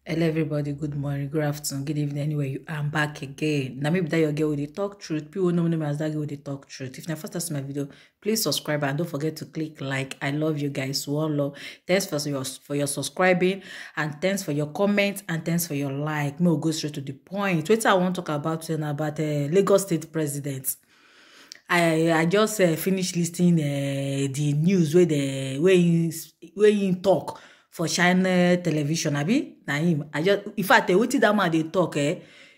Hello everybody, good morning, good afternoon, good evening, anywhere you are. I'm back again. Now maybe that your girl with the talk truth. People know me as that girl with the talk truth. If you first time to my video, please subscribe and don't forget to click like. I love you guys. One love. Thanks for your subscribing, and thanks for your comments, and thanks for your like. Me will go straight to the point. What I want to talk about today about Lagos State President. I just finished listening the news where he talk for China television. Abi na him. I just in fact wetin that man dey talk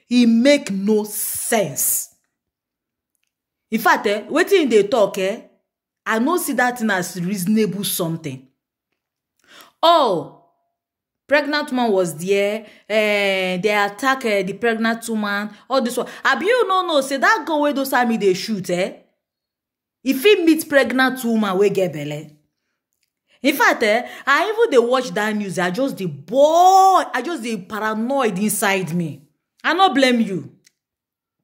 he make no sense. In fact wetin they talk I no see that thing as reasonable something. Oh, pregnant woman was there. They attack the pregnant woman. All this one. Abi you no say that gun wey those army they shoot if he meet pregnant woman wey get belle. In fact, I even dey watch that news. I just the bored. I just the paranoid inside me. I no blame you.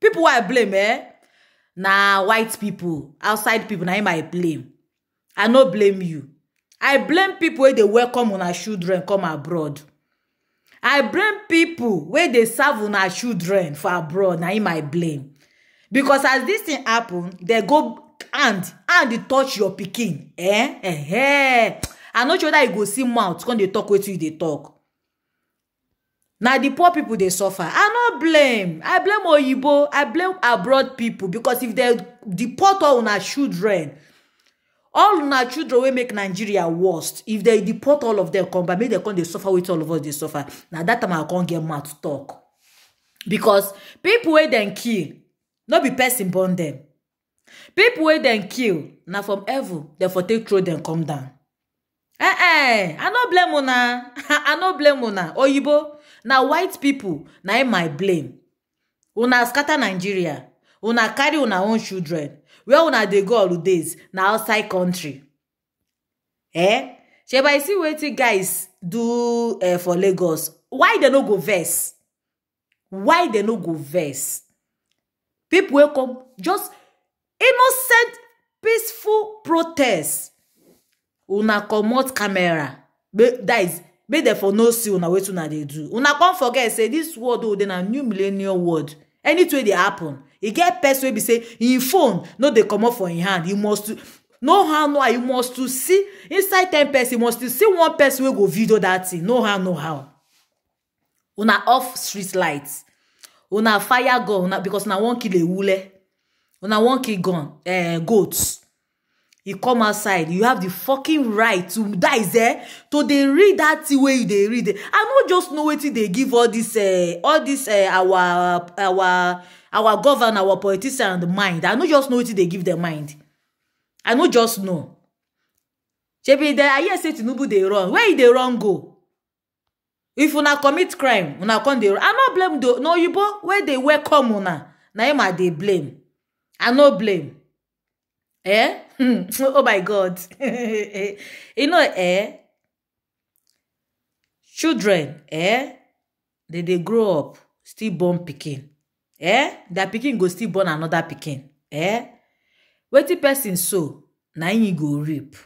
People who I blame, nah, white people, outside people, na him I blame. I no blame you. I blame people where they welcome on our children come abroad. I blame people where they serve on our children for abroad. Na him I blame. Because as this thing happen, they go and they touch your pikin. I not sure that you go see mouth when they talk with you, they talk. Now the poor people they suffer. I no blame. I blame Oyibo. I blame abroad people because if they deport all our children will make Nigeria worst. If they deport all of them, come back, make they come they suffer with all of us. They suffer. Now that time I can't get mad to talk because people where then kill, not be person born them. People wey then kill now from heaven, therefore take throw them come down. I no blame una. I no blame una. Oyibo, now white people, now I my blame. Una scatter Nigeria. Una carry una own children. Where una dey go holidays? Now outside country. Sheba I see wetin guys do for Lagos. Why they no go vex? Why they no go vex? People will come just innocent, peaceful protest. Una comot camera. That is, make them for no see una wetin una dey do. Una can't forget, say this word oh, then a new millennial word. Anything they happen, you get person wey be say in phone, no they come up for in hand. You must to no how no how. You must to see inside 10 person. You must to see one person will go video that thing. No how no how. Una off street lights. Una fire gun. Una because una won't kill a wule. Una one kill gun, goats. You come outside, you have the fucking right to die there to they read that way they read it. I not just know what they give all this our governor, our politician the mind. I not just know what they give their mind. I not just know. Shebi there I hear say Tinubu they run. Where they run go? If una commit crime, una come they run. I not blame do no you bo where they welcome una. Na him they blame. I no blame. Oh my God. You know, children, they grow up, still born pikin. Their pikin go still born another pikin. Wetin person sow, na him go reap.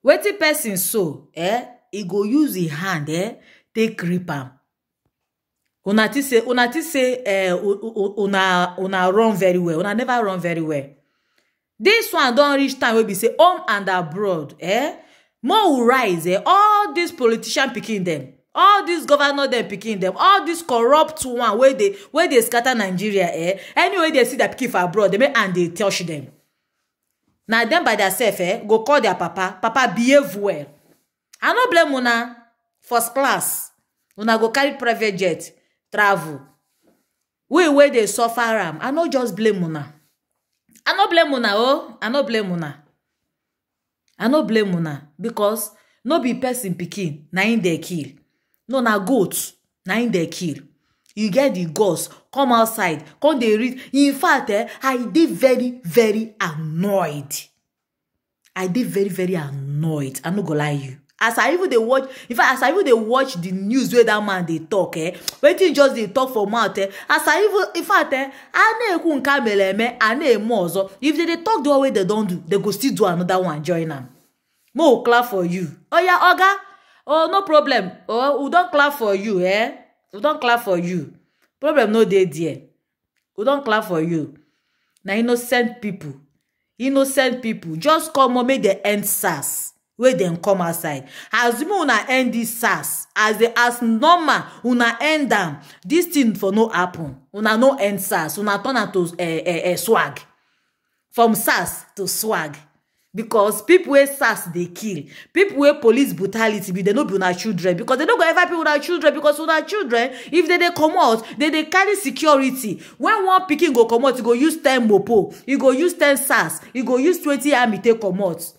Wetin person sow, he go use his hand, take reap am. Una say una run very well. Una never run very well. This one don't reach time where we say home and abroad. More will rise. All these politicians picking them. All these governors them picking them. All these corrupt one where they scatter Nigeria. Anyway they see that picking for abroad, they make and they touch them. Now them by themselves go call their papa. Papa behave well. I no blame una first class. Una go carry private jet. Travel. We they suffer am. I no just blame una. I no blame una, oh. I no blame una. I no blame una. Because no be person pikin, na in they kill. No, na goat, na in they kill. You get the ghost, come outside, come they read. In fact, I did very, very annoyed. I did very, very annoyed. I no go lie you. As I even they watch, in fact, as I even they watch the news where that man they talk, waiting just they talk for mouth, as I even, in fact, I ne kamele I ne mozo. If they talk the way they don't do, they go still do another one, join them. Mo clap for you. Oh yeah, Oga, Oh, no problem. Oh, we don't clap for you, eh? We don't clap for you. Problem no dey there. We don't clap for you. Now innocent people. Innocent people. Just come on, make the end SARS. Where dem come outside. As you una end this SARS, as normal, una end them. This thing for no happen. Una no end SARS. Una turn am to swag. From SARS to swag. Because people wey SARS dey kill, people wey police brutality be, they no be una children, because they no go ever be una children, because una children, if they comot, they carry security. When one pikin go comot, you go use 10 mopo, you go use 10 SARS, you go use 20 army take comot.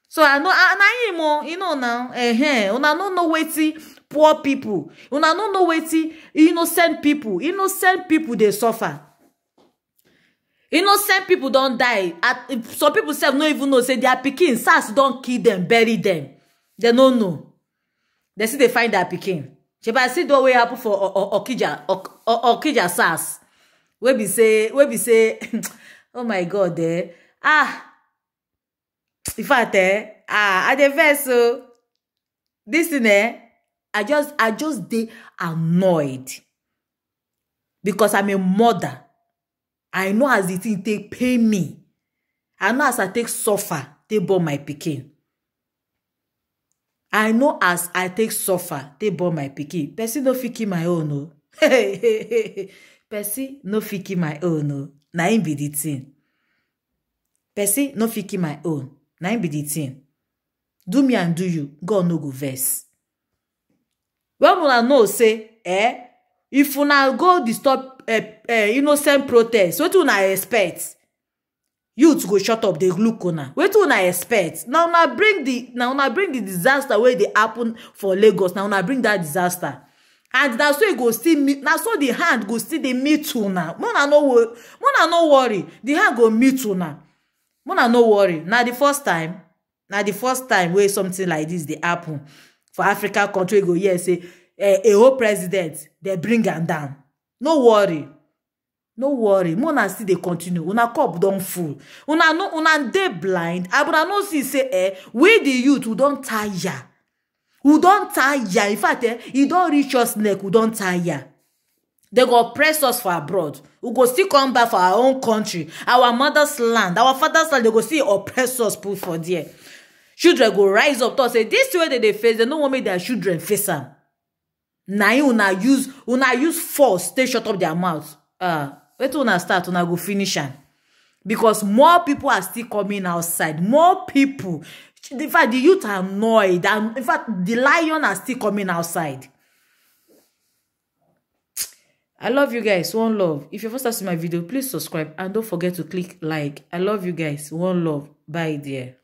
So I know, na him, you know now, una no know wetin poor people, una no know wetin innocent people dey suffer. Innocent people don't die. Some people sef no even know, say their pikin SARS don't kill them, bury them. They don't know. They see they find their pikin. Shepa see the way happen for Okija SARS. We be say, oh my God, in fact, I dey vex so. This thing, I just dey annoyed because I'm a mother. I know as the thing take pay me. I know as I take suffer, they born my pikin. I know as I take suffer, they born my pikin. Person no fit kill my own, no. Person no fit kill my own, no. Na him be the thing. Person no fit kill my own. Na him be the thing. Do me and do you, God no go vex. When una know say, if una go disturb innocent protest, wetin una expect? Youth go shut up, they look una. Wetin una expect? Now una bring the disaster where they happen for Lagos. Now una bring that disaster, and that's so it go still meet. Now so the hand go still dey meet una. Mona no worry. The hand go meet una. Mona no worry. Now the first time where something like this they happen for African country, go here say a whole president they bring am down. No worry. No worry. Mona still they continue. Una cup don't full. Una dey blind. Abuna no see say we the youth who don't tire. Who don't tire. In fact, it don't reach us neck. Who don't tire. They go oppress us for abroad. We go still come back for our own country, our mother's land, our father's land. They go still oppress us, put for there. Children go rise up to say this way that they face. They no want make their children face them. Now una use force. They shut up their mouth. Wait till una start. Una go finish am. Because more people are still coming outside. More people. In fact, the youth are annoyed. And in fact, the lion are still coming outside. I love you guys. One love. If you're first time to see my video, please subscribe and don't forget to click like. I love you guys. One love. Bye, dear.